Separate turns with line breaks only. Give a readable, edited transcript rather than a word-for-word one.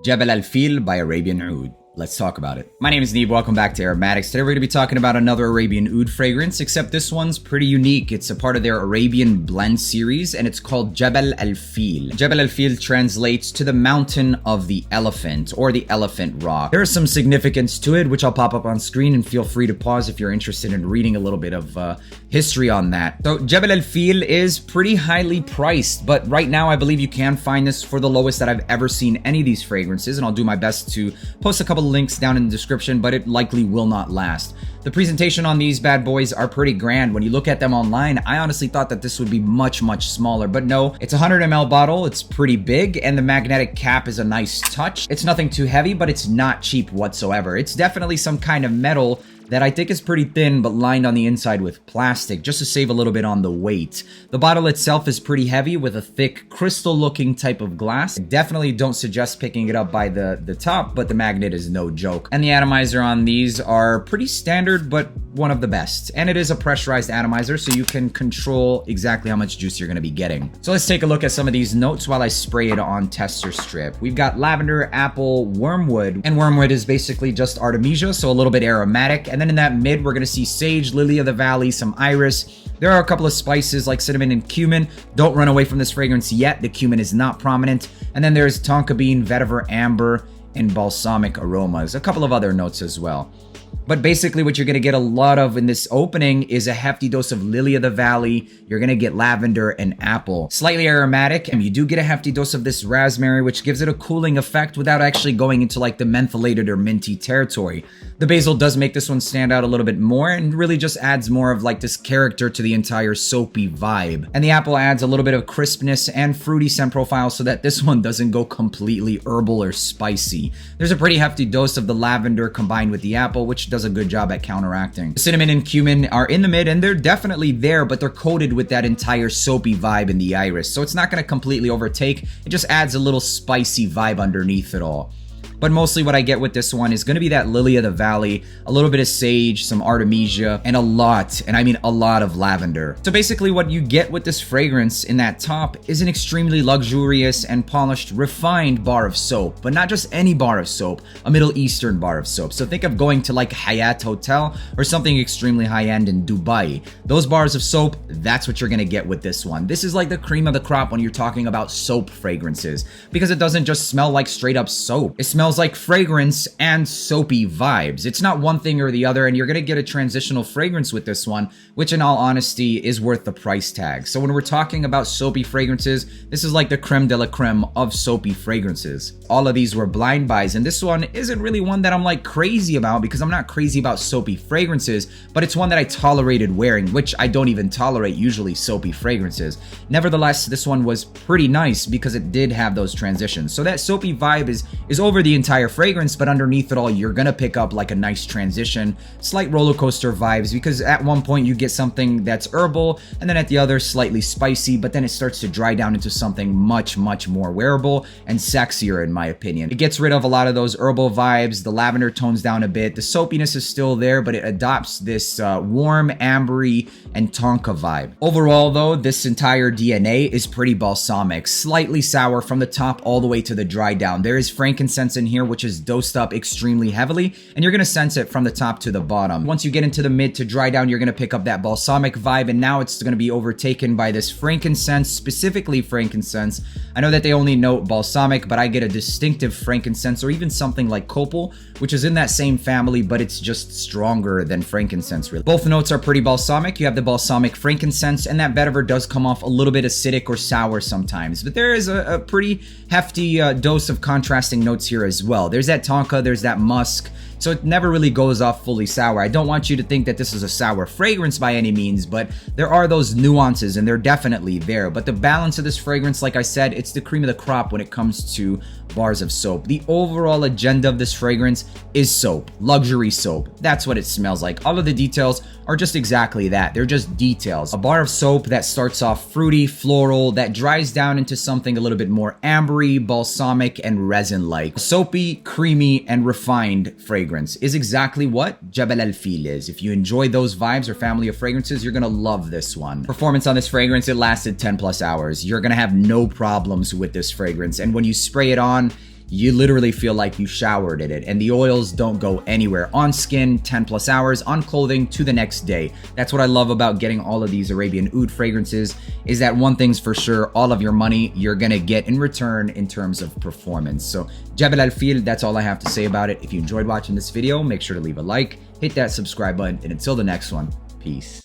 Jabal Al Fil by Arabian Oud. Let's talk about it. My name is Neeb, welcome back to AROMATIX. Today we're going to be talking about another Arabian Oud fragrance, except this one's pretty unique. It's a part of their Arabian blend series, and it's called Jabal Al Fil. Jabal Al Fil translates to the mountain of the elephant, or the elephant rock. There is some significance to it, which I'll pop up on screen, and feel free to pause if you're interested in reading a little bit of history on that. So Jabal Al Fil is pretty highly priced, but right now I believe you can find this for the lowest that I've ever seen any of these fragrances, and I'll do my best to post a couple links down in the description, but it likely will not last. The presentation on these bad boys are pretty grand. When you look at them online, I honestly thought that this would be much smaller, but no, it's a 100 ml bottle, it's pretty big, and the magnetic cap is a nice touch. It's nothing too heavy, but it's not cheap whatsoever. It's definitely some kind of metal that I think is pretty thin, but lined on the inside with plastic, just to save a little bit on the weight. The bottle itself is pretty heavy with a thick, crystal-looking type of glass. I definitely don't suggest picking it up by the top, but the magnet is no joke. And the atomizer on these are pretty standard, but one of the best. And it is a pressurized atomizer, so you can control exactly how much juice you're going to be getting. So let's take a look at some of these notes while I spray it on tester strip. We've got lavender, apple, wormwood, and wormwood is basically just artemisia, so a little bit aromatic. And then in that mid, we're going to see sage, lily of the valley, some iris. There are a couple of spices like cinnamon and cumin. Don't run away from this fragrance yet. The cumin is not prominent. And then there's tonka bean, vetiver, amber, and balsamic aromas. A couple of other notes as well. But basically what you're going to get a lot of in this opening is a hefty dose of lily of the valley. You're going to get lavender and apple. Slightly aromatic, and you do get a hefty dose of this raspberry, which gives it a cooling effect without actually going into like the mentholated or minty territory. The basil does make this one stand out a little bit more and really just adds more of like this character to the entire soapy vibe. And the apple adds a little bit of crispness and fruity scent profile so that this one doesn't go completely herbal or spicy. There's a pretty hefty dose of the lavender combined with the apple, which does a good job at counteracting. The cinnamon and cumin are in the mid, and they're definitely there, but they're coated with that entire soapy vibe in the iris, so it's not going to completely overtake. It just adds a little spicy vibe underneath it all. But mostly what I get with this one is going to be that lily of the valley, a little bit of sage, some artemisia, and a lot, and I mean a lot of lavender. So basically what you get with this fragrance in that top is an extremely luxurious and polished, refined bar of soap. But not just any bar of soap, a Middle Eastern bar of soap. So think of going to like Hyatt Hotel or something extremely high-end in Dubai. Those bars of soap, that's what you're going to get with this one. This is like the cream of the crop when you're talking about soap fragrances, because it doesn't just smell like straight up soap. It smells like fragrance and soapy vibes. It's not one thing or the other, and you're going to get a transitional fragrance with this one, which in all honesty is worth the price tag. So when we're talking about soapy fragrances, this is like the creme de la creme of soapy fragrances. All of these were blind buys, and this one isn't really one that I'm like crazy about, because I'm not crazy about soapy fragrances, but it's one that I tolerated wearing, which I don't even tolerate usually soapy fragrances. Nevertheless, this one was pretty nice because it did have those transitions. So that soapy vibe is over the entire fragrance, but underneath it all, you're gonna pick up like a nice transition, slight roller coaster vibes, because at one point you get something that's herbal, and then at the other slightly spicy, but then it starts to dry down into something much more wearable and sexier in my opinion. It gets rid of a lot of those herbal vibes, the lavender tones down a bit, the soapiness is still there, but it adopts this warm, ambery, and tonka vibe. Overall though, this entire DNA is pretty balsamic, slightly sour from the top all the way to the dry down. There is frankincense in here, which is dosed up extremely heavily, and you're going to sense it from the top to the bottom. Once you get into the mid to dry down, you're going to pick up that balsamic vibe, and now it's going to be overtaken by this frankincense, specifically frankincense. I know that they only note balsamic, but I get a distinctive frankincense, or even something like copal, which is in that same family, but it's just stronger than frankincense really. Both notes are pretty balsamic. You have the balsamic frankincense, and that vetiver does come off a little bit acidic or sour sometimes, but there is a pretty hefty dose of contrasting notes here as well. There's that tonka, there's that musk, so it never really goes off fully sour. I don't want you to think that this is a sour fragrance by any means, but there are those nuances, and they're definitely there. But the balance of this fragrance, like I said, it's the cream of the crop when it comes to bars of soap. The overall agenda of this fragrance is soap, luxury soap. That's what it smells like. All of the details are just exactly that. They're just details. A bar of soap that starts off fruity, floral, that dries down into something a little bit more ambery, balsamic, and resin-like. Soapy, creamy, and refined fragrance is exactly what Jabal Al Fil is. If you enjoy those vibes or family of fragrances, you're gonna love this one. Performance on this fragrance, it lasted 10+ hours. You're gonna have no problems with this fragrance, and when you spray it on, you literally feel like you showered in it, and the oils don't go anywhere. On skin, 10 plus hours, on clothing, to the next day. That's what I love about getting all of these Arabian Oud fragrances, is that one thing's for sure, all of your money you're gonna get in return in terms of performance. So Jabal Al Fil, that's all I have to say about it. If you enjoyed watching this video, make sure to leave a like, hit that subscribe button, and until the next one, peace.